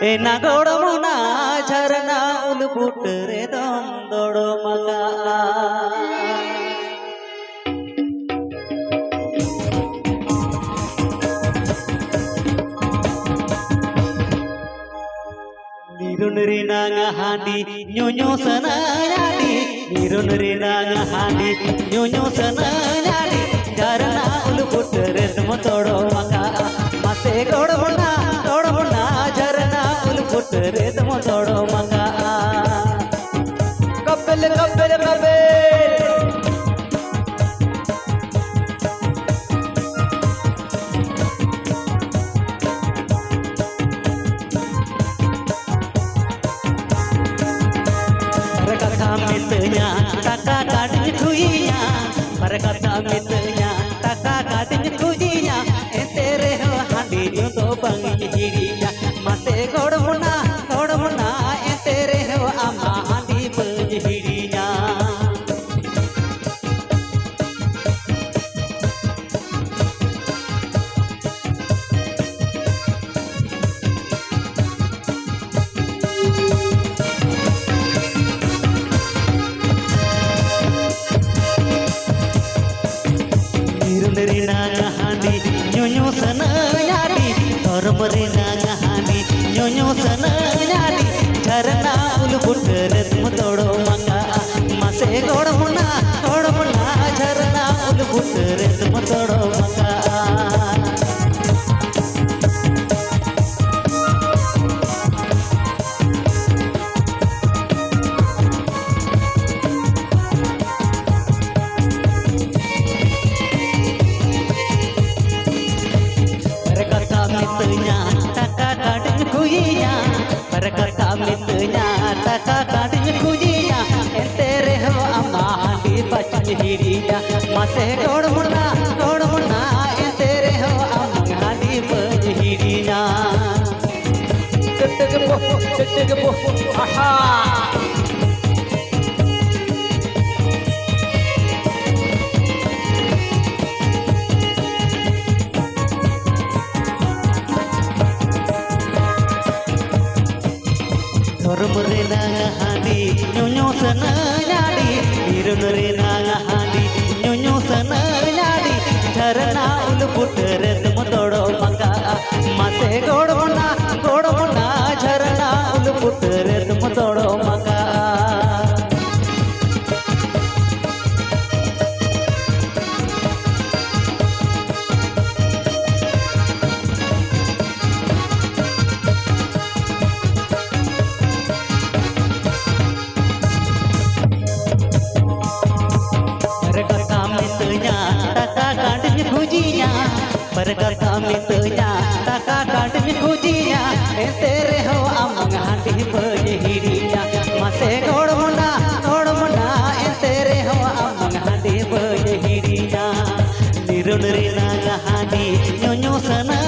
एना गोड़मुना झरना उलपुट रे दम दोड़ो मगा Nirun rinang handi nyonyo senanyadi Nirun rinang handi nyonyo senanyadi Jarana uluput redmo todo maka Mase godmona jarana uluput redmo todo maka Kapel kapel kapel mitnya kakak kadin kuyinya perkata mitnya kakak kadin kuyinya entere ho handi to bangi hirinya mate godmuna entere ho amma handi bangi hirinya Rinang handi nyonyo senanyadi Rinang handi nyonyo senanyadi Jarana uluput redmo todo maka Mase godmuna jarana uluput redmo todo maka mitnya kakak kadin kuyinya perkata mitnya kakak kadin kuyinya entere ho amma handi bachni hirinya mase godmuna entere ho amma handi bachni hirinya ketege aha Rinang handi nyonyo senanyadi Nirun rinang handi nyonyo senanyadi Jarana uluput redmo todo maka Mase godmona jarana uluput redmo todo maka perkata mitnya kakak kadin kuyinya entere ho amang handi bangi hirinya mase godmona entere ho amang handi bangi hirinya Nirun rinang handi nyonyo sana